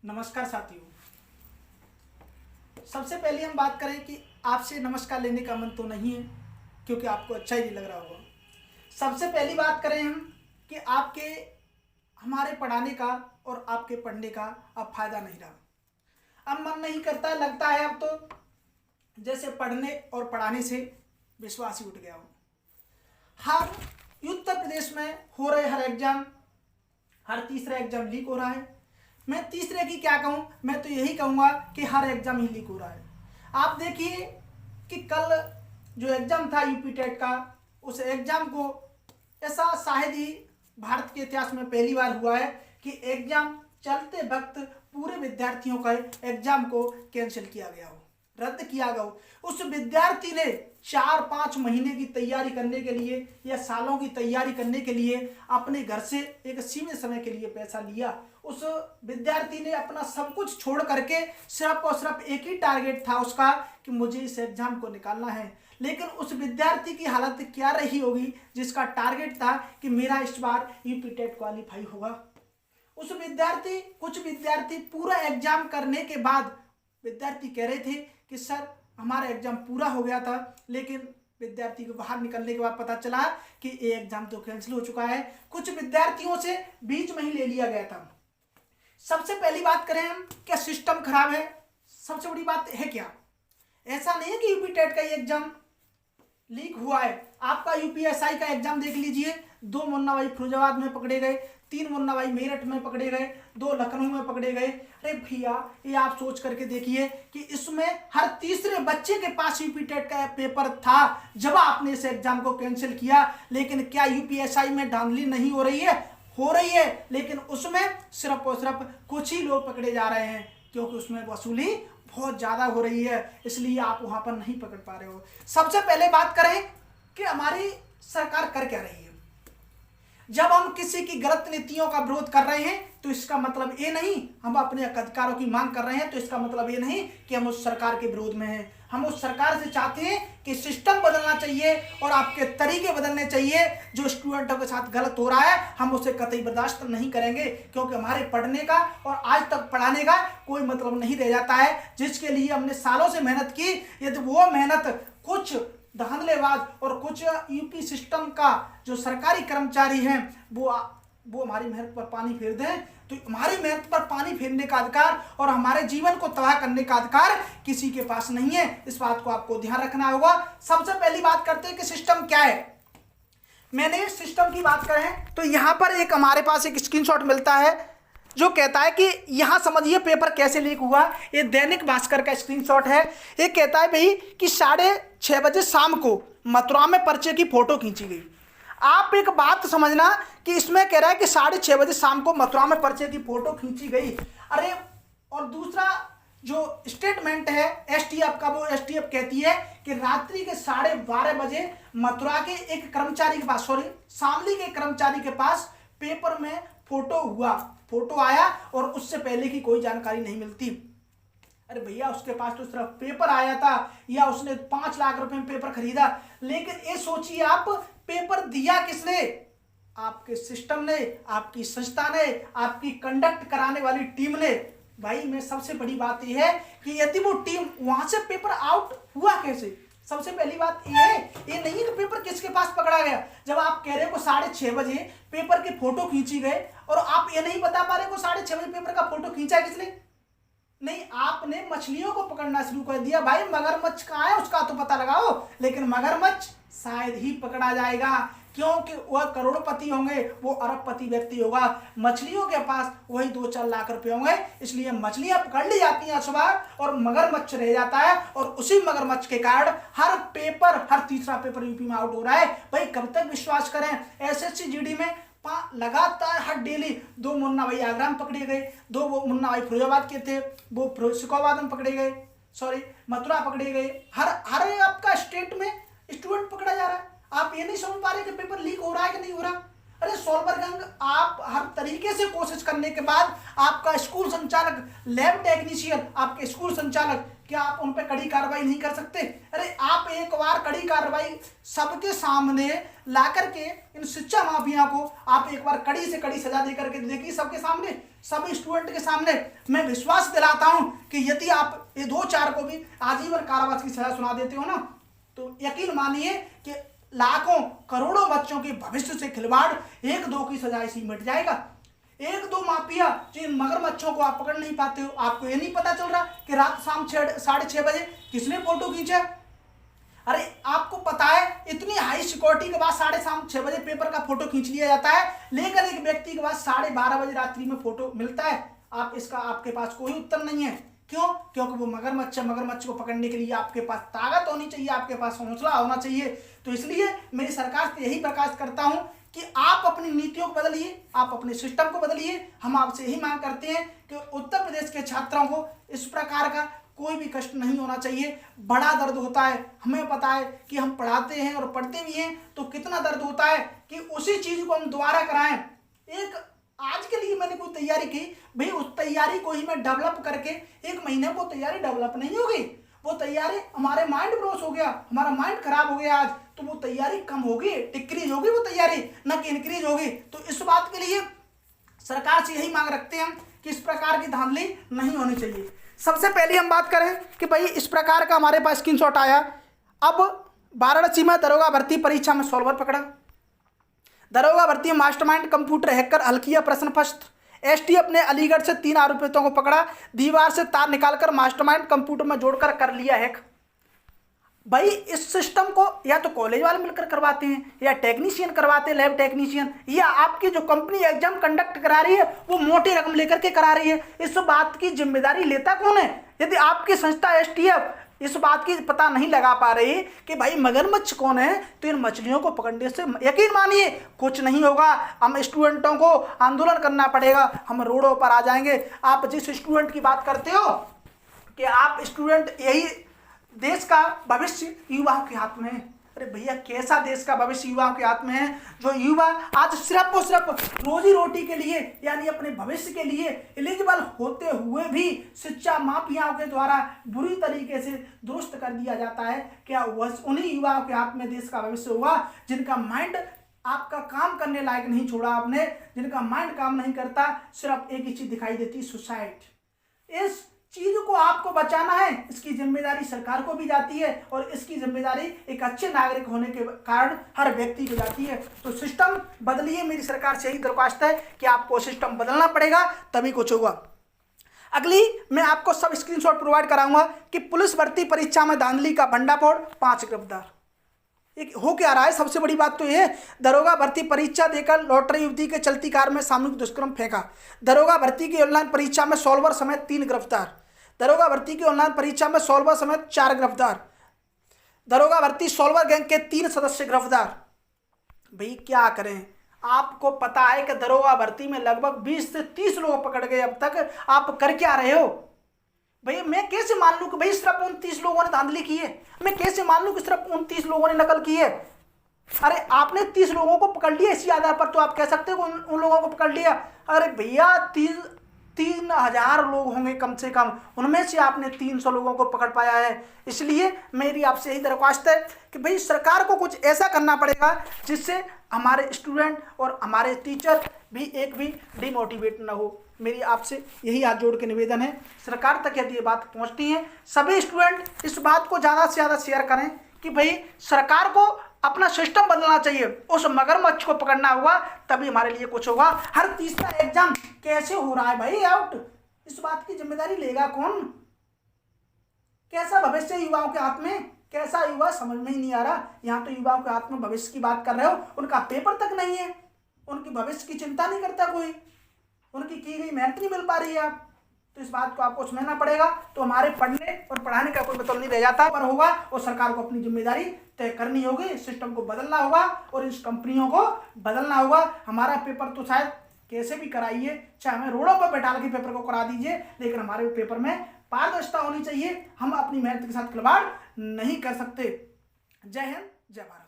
नमस्कार साथियों। सबसे पहले हम बात करें कि आपसे नमस्कार लेने का मन तो नहीं है, क्योंकि आपको अच्छा ही नहीं लग रहा होगा। सबसे पहली बात करें हम कि आपके हमारे पढ़ाने का और आपके पढ़ने का अब फायदा नहीं रहा। अब मन नहीं करता, लगता है अब तो जैसे पढ़ने और पढ़ाने से विश्वास ही उठ गया हो। हर उत्तर प्रदेश में हो रहे हर एग्जाम, हर तीसरा एग्जाम लीक हो रहा है। मैं तीसरे की क्या कहूँ, मैं तो यही कहूँगा कि हर एग्जाम ही लीक हो रहा है। आप देखिए कि कल जो एग्जाम था यूपी टेट का, उस एग्जाम को ऐसा शायद ही भारत के इतिहास में पहली बार हुआ है कि एग्जाम चलते वक्त पूरे विद्यार्थियों का एग्जाम को कैंसिल किया गया हो, रद्द किया गया हो। उस विद्यार्थी ने 4-5 महीने की तैयारी करने के लिए या सालों की तैयारी करने के लिए अपने घर से एक सीमित समय के लिए पैसा लिया। उस विद्यार्थी ने अपना सब कुछ छोड़ करके सिर्फ और सिर्फ एक ही टारगेट था उसका कि मुझे इस एग्जाम को निकालना है। लेकिन उस विद्यार्थी की हालत क्या रही होगी जिसका टारगेट था कि मेरा इस बार यूपी टेट क्वालिफाई होगा। कुछ विद्यार्थी पूरा एग्जाम करने के बाद विद्यार्थी कह रहे थे कि सर हमारा एग्जाम पूरा हो गया था, लेकिन विद्यार्थी को बाहर निकलने के बाद पता चला कि ये एग्जाम तो कैंसिल हो चुका है। कुछ विद्यार्थियों से बीच में ही ले लिया गया था। सबसे पहली बात करें हम, क्या सिस्टम खराब है? सबसे बड़ी बात है क्या, ऐसा नहीं है कि यूपी टेट का ये एग्जाम लीक हुआ है। आपका यूपीएसआई का एग्जाम देख लीजिए, 2 मुन्ना भाई फिरोजाबाद में पकड़े गए, 3 मुन्ना भाई मेरठ में पकड़े गए, 2 लखनऊ में पकड़े गए। अरे भैया, ये आप सोच करके देखिए कि इसमें हर तीसरे बच्चे के पास यूपी टेट का पेपर था जब आपने इस एग्जाम को कैंसिल किया। लेकिन क्या यूपीएसआई में धांधली नहीं हो रही है? हो रही है, लेकिन उसमें सिर्फ और सिर्फ कुछ ही लोग पकड़े जा रहे हैं, क्योंकि उसमें वसूली बहुत ज्यादा हो रही है, इसलिए आप वहां पर नहीं पकड़ पा रहे हो। सबसे पहले बात करें कि हमारी सरकार कर क्या रही है। जब हम किसी की गलत नीतियों का विरोध कर रहे हैं तो इसका मतलब ये नहीं, हम अपने अधिकारों की मांग कर रहे हैं तो इसका मतलब ये नहीं कि हम उस सरकार के विरोध में हैं। हम उस सरकार से चाहते हैं कि सिस्टम बदलना चाहिए और आपके तरीके बदलने चाहिए। जो स्टूडेंटों के साथ गलत हो रहा है हम उसे कतई बर्दाश्त नहीं करेंगे, क्योंकि हमारे पढ़ने का और आज तक पढ़ाने का कोई मतलब नहीं रह जाता है। जिसके लिए हमने सालों से मेहनत की, यदि वो मेहनत कुछ धांधलेबाज और कुछ यूपी सिस्टम का जो सरकारी कर्मचारी हैं वो हमारी मेहनत पर पानी फेर दें, तो हमारी मेहनत पर पानी फेरने का अधिकार और हमारे जीवन को तबाह करने का अधिकार किसी के पास नहीं है। इस बात को आपको ध्यान रखना होगा। सबसे पहली बात करते हैं कि सिस्टम क्या है। मैंने सिस्टम की बात करें तो यहां पर एक हमारे पास एक स्क्रीनशॉट मिलता है जो कहता है कि यहां समझिए पेपर कैसे लीक हुआ। ये दैनिक भास्कर का स्क्रीनशॉट है। ये कहता है भाई कि 6:30 बजे शाम को मथुरा में पर्चे की फोटो खींची गई। आप एक बात समझना कि इसमें कह रहा है कि 6:30 बजे शाम को मथुरा में पर्चे की फोटो खींची गई। अरे, और दूसरा जो स्टेटमेंट है एसटीएफ का, वो एसटीएफ कहती है कि रात्रि के 12:30 बजे मथुरा के एक कर्मचारी के पास, शामली के कर्मचारी के पास पेपर में फोटो आया और उससे पहले की कोई जानकारी नहीं मिलती। अरे भैया, उसके पास तो सिर्फ पेपर आया था या उसने 5 लाख रुपए में पेपर खरीदा, लेकिन ये सोचिए आप, पेपर दिया किसने? आपके सिस्टम ने, आपकी संस्था ने, आपकी कंडक्ट कराने वाली टीम ने। भाई, मैं सबसे बड़ी बात यह है कि यदि वो टीम वहां से पेपर आउट हुआ कैसे? सबसे पहली बात ये है, ये नहीं कि पेपर किसके पास पकड़ा गया। जब आप कह रहे हो 6:30 बजे पेपर की फोटो खींची गए और आप ये नहीं बता पा रहे को 6:30 बजे पेपर का फोटो खींचा किसने? नहीं, आपने मछलियों को पकड़ना शुरू कर दिया। भाई, मगरमच्छ कहाँ है उसका तो पता लगाओ, लेकिन मगरमच्छ शायद ही पकड़ा जाएगा, क्योंकि वह करोड़पति होंगे, वो अरबपति व्यक्ति होगा। मछलियों के पास वही 2-4 लाख रुपए होंगे, इसलिए मछलियां पकड़ ली जाती हैं सुबह और मगरमच्छ रह जाता है। और उसी मगरमच्छ के कारण हर तीसरा पेपर यूपी में आउट हो रहा है। भाई, कब तक विश्वास करें? एसएससी जीडी में लगातार हर डेली 2 मुन्ना भाई आगरा में पकड़े गए, 2 वो मुन्ना भाई फिरोजाबाद के थे, वो फिरोजाबाद में पकड़े गए, मथुरा पकड़े गए। हर आपका स्टेट में स्टूडेंट पकड़ा जा रहा है। आप ये नहीं समझ पा रहे कि पेपर लीक हो रहा है कि नहीं हो रहा। अरे सॉल्वर गैंग, आप हर तरीके से कोशिश करने के बाद आपका स्कूल संचालक, लैब टेक्नीशियन, आपके स्कूल संचालक क्या आप उन पर कड़ी कार्रवाई नहीं कर सकते? अरे आप एक बार कड़ी कार्रवाई सबके सामने ला करके इन शिक्षा माफिया को आप एक बार कड़ी से कड़ी सजा दे करके देखिए, सबके सामने, सभी स्टूडेंट के सामने। मैं विश्वास दिलाता हूं कि यदि आप ये 2-4 को भी आजीवन कारावास की सजा सुना देते हो ना, तो यकीन मानिए कि लाखों करोड़ों बच्चों के भविष्य से खिलवाड़ 1-2 की सजा से मिट जाएगा। 1-2 माफिया जिन मगरमच्छों को आप पकड़ नहीं पाते हो, आपको ये नहीं पता चल रहा कि रात शाम 6-6:30 बजे किसने फोटो खींचा? अरे आपको पता है इतनी हाई सिक्योरिटी के बाद 6:30 बजे पेपर का फोटो खींच लिया जाता है, लेकिन एक व्यक्ति के बाद 12:30 बजे रात्रि में फोटो मिलता है। आप इसका आपके पास कोई उत्तर नहीं है। क्यों? क्योंकि वो मगरमच्छ को पकड़ने के लिए आपके पास ताकत होनी चाहिए, आपके पास हौसला होना चाहिए। तो इसलिए मेरी सरकार से यही प्रकाश करता हूं कि आप अपनी नीतियों को बदलिए, आप अपने सिस्टम को बदलिए। हम आपसे यही मांग करते हैं कि उत्तर प्रदेश के छात्रों को इस प्रकार का कोई भी कष्ट नहीं होना चाहिए। बड़ा दर्द होता है, हमें पता है कि हम पढ़ाते हैं और पढ़ते भी हैं, तो कितना दर्द होता है कि उसी चीज को हम दोबारा कराएं। एक आज के लिए मैंने कोई तैयारी की, भाई उस तैयारी को ही मैं डेवलप करके 1 महीने को तैयारी डेवलप नहीं होगी। वो तैयारी हमारे माइंड ब्रोस हो गया, हमारा माइंड खराब हो गया आज, तो वो तैयारी कम होगी, डिक्रीज होगी वो तैयारी, न कि इंक्रीज होगी। तो इस बात के लिए सरकार से यही मांग रखते हैं कि इस प्रकार की धांधली नहीं होनी चाहिए। सबसे पहले हम बात करें कि भाई इस प्रकार का हमारे पास स्क्रीनशॉट आया। अब वाराणसी में दरोगा भर्ती परीक्षा में सॉल्वर पकड़ा। दरोगा भर्ती में मास्टरमाइंड कंप्यूटर हैकर हल किया प्रश्न फर्स्ट। एसटीएफ ने अलीगढ़ से 3 आरोपितों को पकड़ा, दीवार से तार निकालकर मास्टरमाइंड कंप्यूटर में जोड़कर कर लिया हैक। भाई इस सिस्टम को या तो कॉलेज वाले मिलकर करवाते हैं, या टेक्नीशियन करवाते हैं, लैब टेक्नीशियन, या आपकी जो कंपनी एग्जाम कंडक्ट करा रही है वो मोटी रकम लेकर के करा रही है। इस बात की जिम्मेदारी लेता कौन है? यदि आपकी संस्था एसटीएफ इस बात की पता नहीं लगा पा रही कि भाई मगरमच्छ कौन है, तो इन मछलियों को पकड़ने से यकीन मानिए कुछ नहीं होगा। हम स्टूडेंटों को आंदोलन करना पड़ेगा, हम रोडों पर आ जाएंगे। आप जिस स्टूडेंट की बात करते हो कि आप स्टूडेंट, यही देश का भविष्य युवाओं के हाथ में है। अरे भैया कैसा देश का भविष्य युवाओं के हाथ में है? जो युवा आज सिर्फ और सिर्फ रोजी रोटी के लिए यानी अपने भविष्य के लिए एलिजिबल होते हुए भी शिक्षा माफियाओं के द्वारा बुरी तरीके से दुरुस्त कर दिया जाता है। क्या वह उन्हीं युवाओं के हाथ में देश का भविष्य होगा जिनका माइंड आपका काम करने लायक नहीं छोड़ा आपने, जिनका माइंड काम नहीं करता, सिर्फ एक ही चीज दिखाई देती, सुसाइड। इस चीज को आपको बचाना है, इसकी जिम्मेदारी सरकार को भी जाती है और इसकी जिम्मेदारी एक अच्छे नागरिक होने के कारण हर व्यक्ति को जाती है। तो सिस्टम बदलिए, मेरी सरकार से यही दरख्वास्त है कि आपको सिस्टम बदलना पड़ेगा, तभी कुछ होगा। अगली मैं आपको सब स्क्रीनशॉट प्रोवाइड कराऊंगा कि पुलिस भर्ती परीक्षा में धांधली का भंडाफोड़, 5 गिरफ्तार। हो क्या रहा है? सबसे बड़ी बात तो यह है, दरोगा भर्ती परीक्षा देकर लॉटरी युवती के चलती कार में सामूहिक दुष्कर्म फेंका। दरोगा भर्ती की ऑनलाइन परीक्षा में सॉल्वर समेत 3 गिरफ्तार। दरोगा भर्ती की ऑनलाइन परीक्षा में सॉल्वर समेत 4 गिरफ्तार। दरोगा भर्ती सॉल्वर गैंग के 3 सदस्य गिरफ्तार। भाई क्या करें? आपको पता है कि दरोगा भर्ती में लगभग 20 से 30 लोग पकड़ गए अब तक। आप कर क्या रहे हो? भाई मैं कैसे मान लूं कि भाई सिर्फ 29 लोगों ने धांधली की है? मैं कैसे मान लूं कि सिर्फ 29 लोगों ने नकल की है? अरे आपने 30 लोगों को पकड़ लिया, इसी आधार पर तो आप कह सकते हो उन लोगों को पकड़ लिया। अरे भैया 3,000 लोग होंगे कम से कम, उनमें से आपने 300 लोगों को पकड़ पाया है। इसलिए मेरी आपसे यही दरख्वास्त है कि भाई सरकार को कुछ ऐसा करना पड़ेगा जिससे हमारे स्टूडेंट और हमारे टीचर भी एक भी डिमोटिवेट ना हो। मेरी आपसे यही हाथ जोड़ के निवेदन है, सरकार तक यदि ये बात पहुंचती है, सभी स्टूडेंट इस बात को ज़्यादा से ज़्यादा शेयर करें कि भाई सरकार को अपना सिस्टम बदलना चाहिए, उस मगरमच्छ को पकड़ना होगा, तभी हमारे लिए कुछ होगा। हर तीसरा एग्जाम कैसे हो रहा है भाई आउट? इस बात की जिम्मेदारी लेगा कौन? कैसा भविष्य युवाओं के हाथ में? कैसा युवा समझ में ही नहीं आ रहा। यहाँ तो युवाओं के हाथ में भविष्य की बात कर रहे हो, उनका पेपर तक नहीं है, उनकी भविष्य की चिंता नहीं करता कोई, उनकी की गई मेहनत नहीं मिल पा रही है। आप तो इस बात को आपको समझना पड़ेगा। तो हमारे पढ़ने और पढ़ाने का कोई मतलब नहीं रह जाता पर होगा, और सरकार को अपनी जिम्मेदारी तय करनी होगी, सिस्टम को बदलना होगा और इस कंपनियों को बदलना होगा। हमारा पेपर तो शायद कैसे भी कराइए, चाहे हमें रोडों पर बैठा के पेपर को करा दीजिए, लेकिन हमारे पेपर में पारदर्शिता होनी चाहिए। हम अपनी मेहनत के साथ खिलवाड़ नहीं कर सकते। जय हिंद, जय भारत।